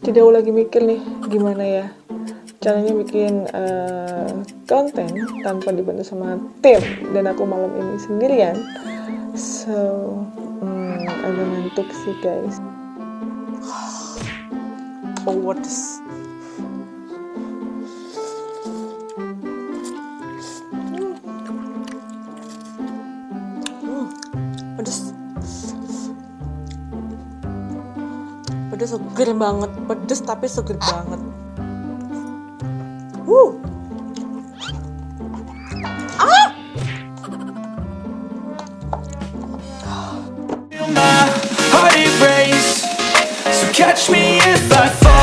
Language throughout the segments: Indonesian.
Jadi aku lagi mikir nih, gimana ya caranya bikin konten tanpa dibantu sama tim, dan aku malam ini sendirian. So, agak ngantuk sih guys. Oh, what is? Pedes. Pedes seger banget, pedes tapi seger banget. Feel my heart erase, so catch me if I fall.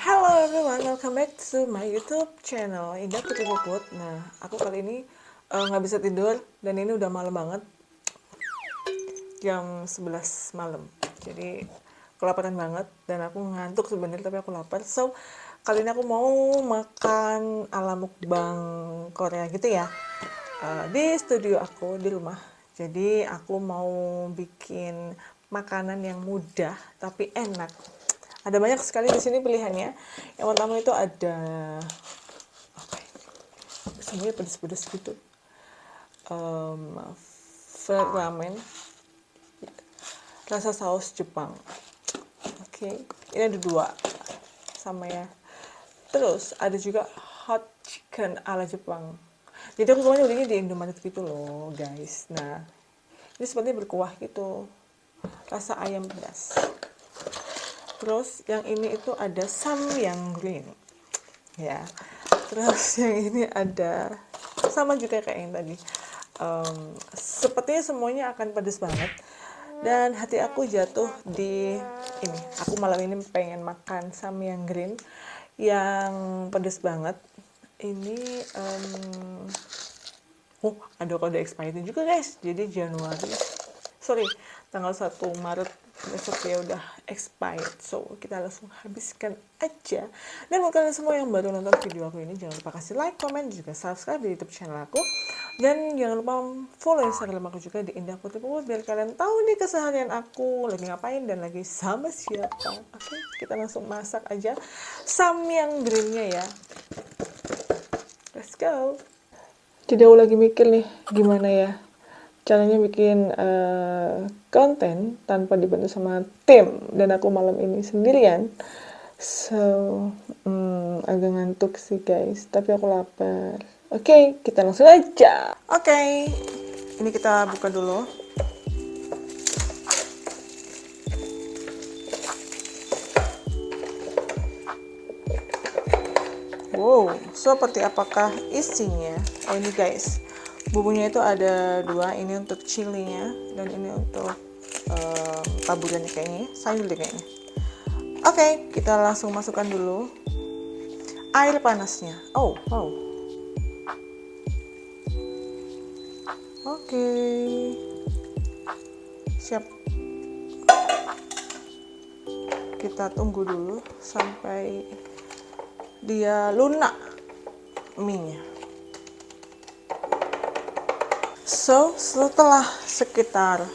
Hello everyone, welcome back to my YouTube channel Indah Putri Puput. Nah, aku kali ini nggak bisa tidur dan ini udah malam banget, jam 11 malam. Jadi kelaparan banget dan aku ngantuk sebenarnya, tapi aku lapar. So, kali ini aku mau makan ala mukbang Korea gitu ya. Di studio aku di rumah. Jadi aku mau bikin makanan yang mudah tapi enak. Ada banyak sekali di sini pilihannya. Yang pertama itu ada semuanya pedes-pedes gitu. Fried ramen rasa saus Jepang. Oke, ini ada dua sama ya. Terus ada juga hot chicken ala Jepang. Jadi aku kemarin belinya di Indomaret gitu loh guys. Nah, ini sepertinya berkuah gitu, rasa ayam pedas. Terus yang ini itu ada samyang green ya. Terus yang ini ada sama juga kayak yang tadi. Sepertinya semuanya akan pedas banget dan hati aku jatuh di ini. Aku malam ini pengen makan samyang green yang pedas banget. Ini ada kode expired juga guys. Jadi tanggal 1 Maret besok ya udah expired. So kita langsung habiskan aja. Dan buat kalian semua yang baru nonton video aku ini, jangan lupa kasih like, comment, juga subscribe di YouTube channel aku. Dan jangan lupa follow Instagram aku juga di Indah Putri Puput, biar kalian tahu nih keseharian aku lagi ngapain dan lagi sama siapa. Oke, kita langsung masak aja samyang greennya ya. Let's go. Jadi aku lagi mikir nih, gimana ya caranya bikin konten tanpa dibantu sama tim, dan aku malam ini sendirian. So, agak ngantuk sih guys, tapi aku lapar. Oke, kita langsung aja. Oke, ini kita buka dulu. Wow, seperti apakah isinya? Oh ini guys, bumbunya itu ada dua, ini untuk chilinya dan ini untuk taburannya kayaknya, sayur deh kayaknya. Oke, kita langsung masukkan dulu air panasnya. Oh, wow. Oke, siap. Kita tunggu dulu sampai dia lunak mie-nya. So, setelah sekitar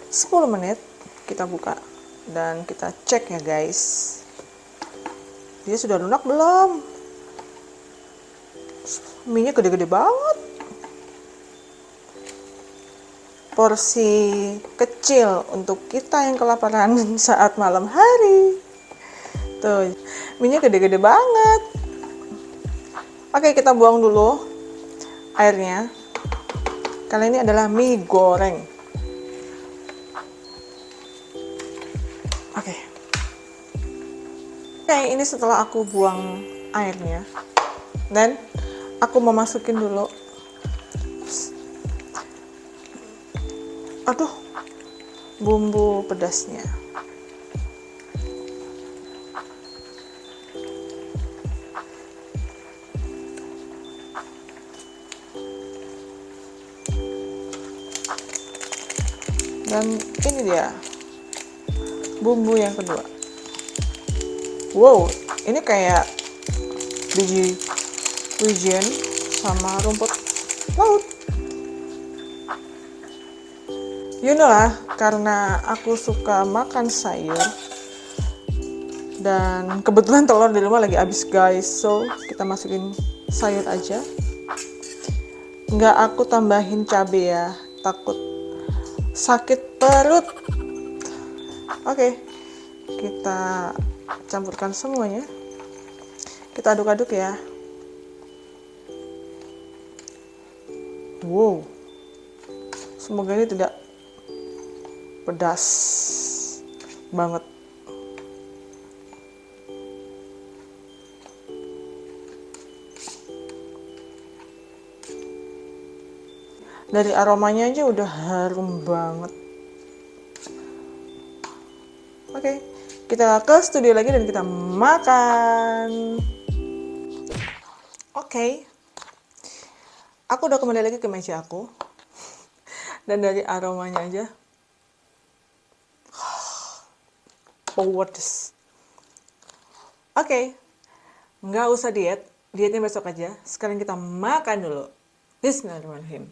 10 menit kita buka dan kita cek ya guys. Dia sudah lunak belum? Mie-nya gede-gede banget. Porsi kecil untuk kita yang kelaparan saat malam hari. Tuh, mie-nya gede-gede banget. Oke, kita buang dulu airnya. Kali ini adalah mie goreng. Oke, ini setelah aku buang airnya, dan aku mau masukin dulu. Bumbu pedasnya. Dan ini dia bumbu yang kedua. Wow, ini kayak biji wijen sama rumput laut. You know lah, karena aku suka makan sayur dan kebetulan telur di rumah lagi habis guys, so kita masukin sayur aja. Nggak aku tambahin cabai ya, takut sakit perut. Oke, kita campurkan semuanya. Kita aduk-aduk ya. Wow, semoga ini tidak pedas banget. Dari aromanya aja udah harum banget. Oke, kita ke studio lagi dan kita makan. Oke, aku udah kembali lagi ke meja aku. Dan dari aromanya aja pedes. Oke, nggak usah dietnya besok aja. Sekarang kita makan dulu. Bismillahirrahmanirrahim.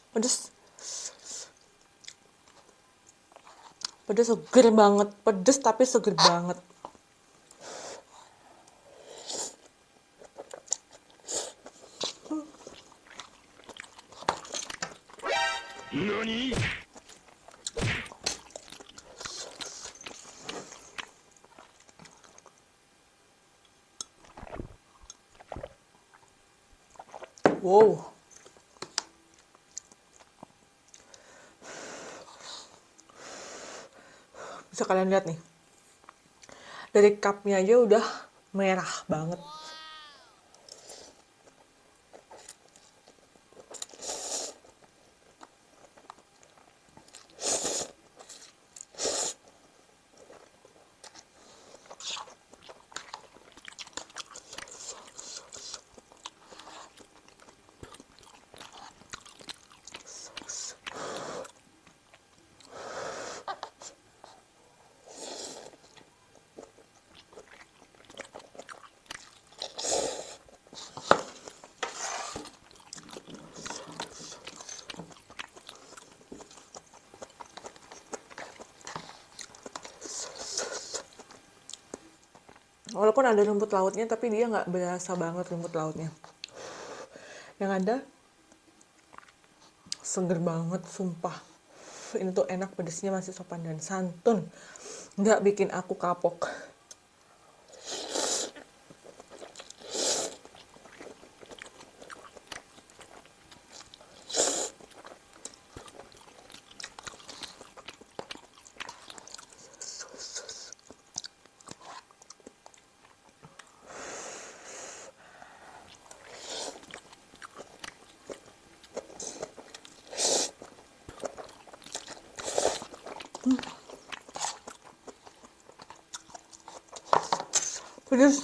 Pedes. Pedes seger banget. Pedes tapi seger banget. NANI?! Wow. Bisa kalian lihat nih. Dari cupnya aja udah merah banget. Walaupun ada rumput lautnya, tapi dia nggak berasa banget rumput lautnya. Yang ada seger banget, sumpah. Ini tuh enak, pedesnya masih sopan dan santun. Nggak bikin aku kapok. Pedes.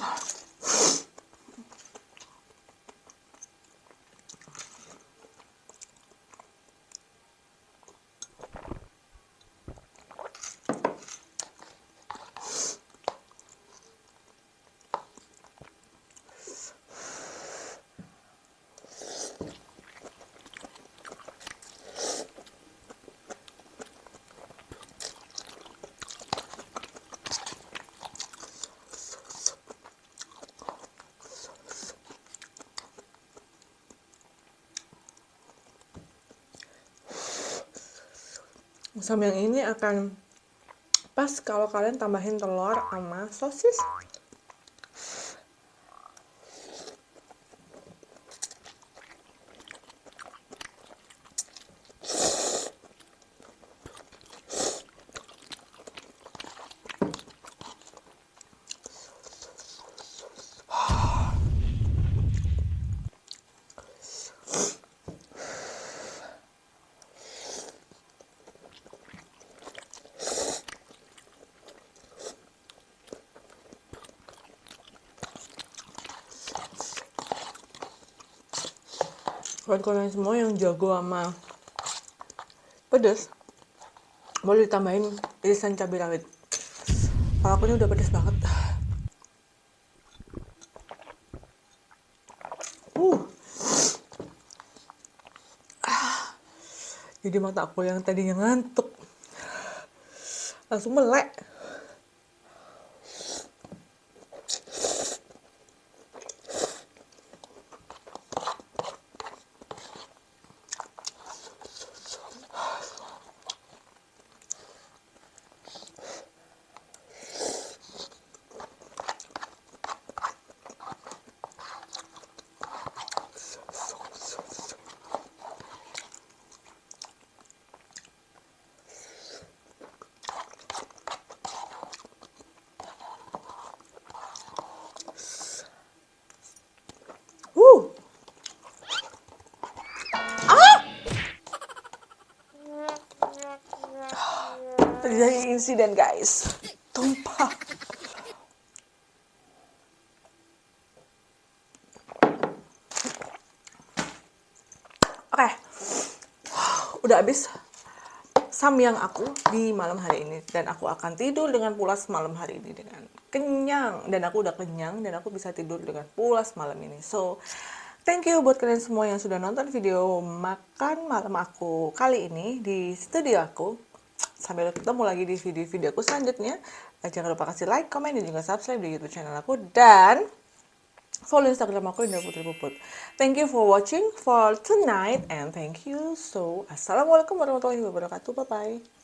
Sama yang ini akan pas kalau kalian tambahin telur sama sosis. Buat kalian semua yang jago sama pedas, boleh ditambahin irisan cabai rawit. Kalau aku ini udah pedas banget. Jadi mata aku yang tadinya ngantuk langsung melek. Terjadi insiden guys, tumpah. Oke, udah habis samyang aku di malam hari ini, dan aku akan tidur dengan pulas malam hari ini dengan kenyang, dan aku udah kenyang dan aku bisa tidur dengan pulas malam ini. So thank you buat kalian semua yang sudah nonton video makan malam aku kali ini di studio aku. Sampai ketemu lagi di video-video aku selanjutnya. Jangan lupa kasih like, komen, dan juga subscribe di YouTube channel aku, dan follow Instagram aku Indah Putri Puput. Thank you for watching for tonight, and thank you. So assalamualaikum warahmatullahi wabarakatuh. Bye bye.